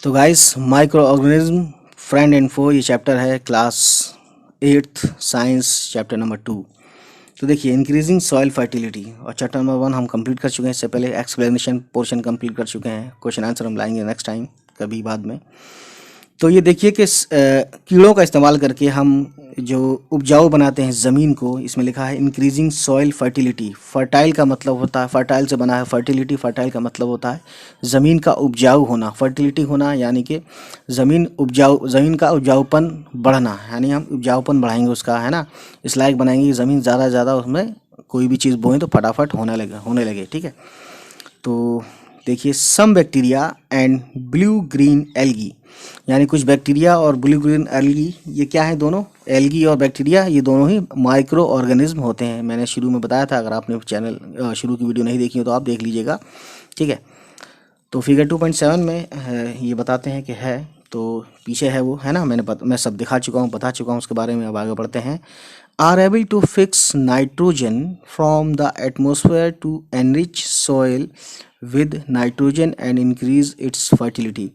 तो guys microorganism friend and foe ये chapter है class 8th science chapter number 2। तो देखिए इंक्रीजिंग सॉइल फर्टिलिटी और चैप्टर नंबर 1 हम कंप्लीट कर चुके हैं। इससे पहले एक्सप्लेनेशन पोर्शन कंप्लीट कर चुके हैं। क्वेश्चन आंसर हम लाएंगे नेक्स्ट टाइम कभी बाद में। तो ये देखिए कि कीड़ों का इस्तेमाल करके हम जो उपजाऊ बनाते हैं ज़मीन को, इसमें लिखा है इंक्रीजिंग सॉइल फर्टिलिटी। फर्टाइल का मतलब होता है, फर्टाइल से बना है फर्टिलिटी। फर्टाइल का मतलब होता है ज़मीन का उपजाऊ होना, फर्टिलिटी होना यानी कि ज़मीन का उपजाऊपन बढ़ना, यानी हम उपजाऊपन बढ़ाएंगे उसका, है ना, इस लायक बनाएंगे कि ज़मीन ज़्यादा से ज़्यादा उसमें कोई भी चीज़ बोएं तो फटाफट होने लगे। ठीक है। तो देखिए some bacteria and blue green algae, यानी कुछ बैक्टीरिया और ब्लू ग्रीन एल्गी, ये क्या है? दोनों एल्गी और बैक्टीरिया ये दोनों ही माइक्रो ऑर्गेनिज्म होते हैं। मैंने शुरू में बताया था, अगर आपने चैनल शुरू की वीडियो नहीं देखी हो तो आप देख लीजिएगा। ठीक है। तो फिगर 2.7 में ये बताते हैं कि है, तो पीछे है वो, है ना, मैं सब दिखा चुका हूँ, बता चुका हूँ उसके बारे में। अब आगे बढ़ते हैं। Are able to fix nitrogen from the atmosphere to enrich soil with nitrogen and increase its fertility.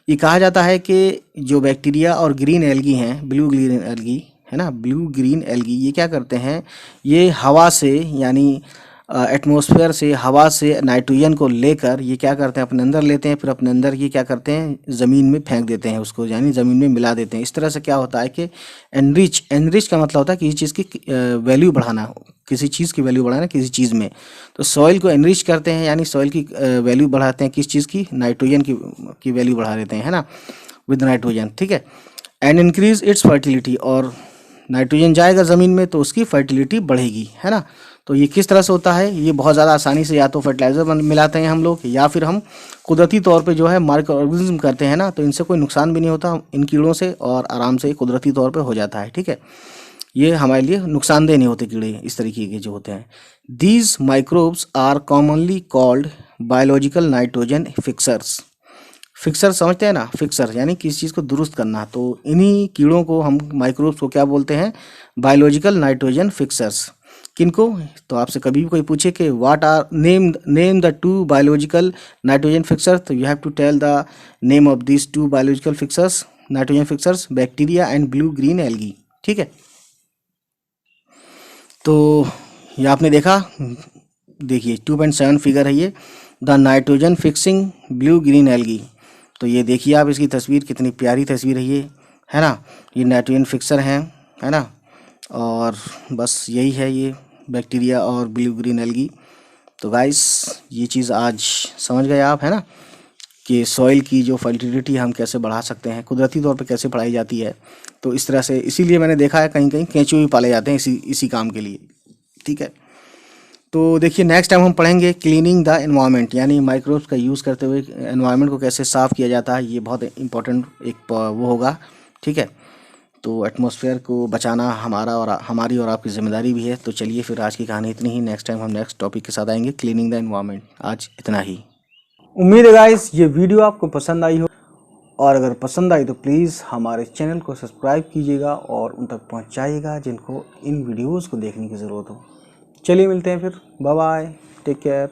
ये कहा जाता है कि जो बैक्टीरिया और ग्रीन एल्गी हैं, ब्लू ग्रीन एल्गी, है ना, ब्लू ग्रीन एल्गी, ये क्या करते हैं? ये हवा से, यानी एटमॉस्फेयर से, हवा से नाइट्रोजन को लेकर ये क्या करते हैं? अपने अंदर लेते हैं, फिर अपने अंदर ये क्या करते हैं? ज़मीन में फेंक देते हैं उसको, यानी ज़मीन में मिला देते हैं। इस तरह से क्या होता है कि एनरिच का मतलब होता है किसी चीज़ की वैल्यू बढ़ाना, किसी चीज़ की वैल्यू बढ़ाना किसी चीज़ में। तो सॉइल को एनरिच करते हैं, यानी सॉइल की वैल्यू बढ़ाते हैं। किस चीज़ की? नाइट्रोजन की वैल्यू बढ़ा देते हैं, है ना, विद नाइट्रोजन। ठीक है। एंड इंक्रीज इट्स फर्टिलिटी, और नाइट्रोजन जाएगा ज़मीन में तो उसकी फर्टिलिटी बढ़ेगी, है ना। तो ये किस तरह से होता है? ये बहुत ज़्यादा आसानी से या तो फर्टिलाइज़र मिलाते हैं हम लोग, या फिर हम कुदरती तौर पे जो है माइक्रो ऑर्गेनिज्म करते हैं ना, तो इनसे कोई नुकसान भी नहीं होता इन कीड़ों से, और आराम से कुदरती तौर पे हो जाता है। ठीक है। ये हमारे लिए नुकसानदेह नहीं होते कीड़े, इस तरीके के जो होते हैं। These microbes are commonly called biological nitrogen fixers. Fixer समझते हैं ना, फिक्सर यानी किसी चीज़ को दुरुस्त करना। तो इन्हीं कीड़ों को हम माइक्रोब्स को क्या बोलते हैं? Biological nitrogen fixers. किनको? तो आपसे कभी भी कोई पूछे कि what are name the two biological nitrogen fixer, तो you have to tell the name of this two biological fixers, nitrogen fixers, bacteria and blue green algae. ठीक है। तो ये आपने देखा, देखिए 2.7 फिगर है ये, the nitrogen fixing blue green algae. तो ये देखिए आप इसकी तस्वीर, कितनी प्यारी तस्वीर है ये, है ना। ये नाइट्रोजन फिक्सर हैं, है ना, और बस यही है ये बैक्टीरिया और ब्लू ग्रीन एल्गी। तो गाइस ये चीज़ आज समझ गए आप, है ना, कि सॉइल की जो फर्टिलिटी हम कैसे बढ़ा सकते हैं, कुदरती तौर पे कैसे बढ़ाई जाती है। तो इस तरह से, इसीलिए मैंने देखा है कहीं कहीं केंचुए भी पाले जाते हैं इसी काम के लिए। ठीक है। तो देखिए नेक्स्ट टाइम हम पढ़ेंगे क्लीनिंग द एनवायरनमेंट, यानी माइक्रोब्स का यूज़ करते हुए एनवायरनमेंट को कैसे साफ़ किया जाता है। ये बहुत इंपॉर्टेंट एक वो होगा। ठीक है। तो एटमॉस्फेयर को बचाना हमारी और आपकी ज़िम्मेदारी भी है। तो चलिए फिर आज की कहानी इतनी ही। नेक्स्ट टाइम हम नेक्स्ट टॉपिक के साथ आएंगे, क्लीनिंग द एनवायरनमेंट। आज इतना ही। उम्मीद है गाइस ये वीडियो आपको पसंद आई हो, और अगर पसंद आई तो प्लीज़ हमारे चैनल को सब्सक्राइब कीजिएगा और उन तक पहुंचाइएगा जिनको इन वीडियोस को देखने की ज़रूरत हो। चलिए मिलते हैं फिर, बाय बाय, टेक केयर।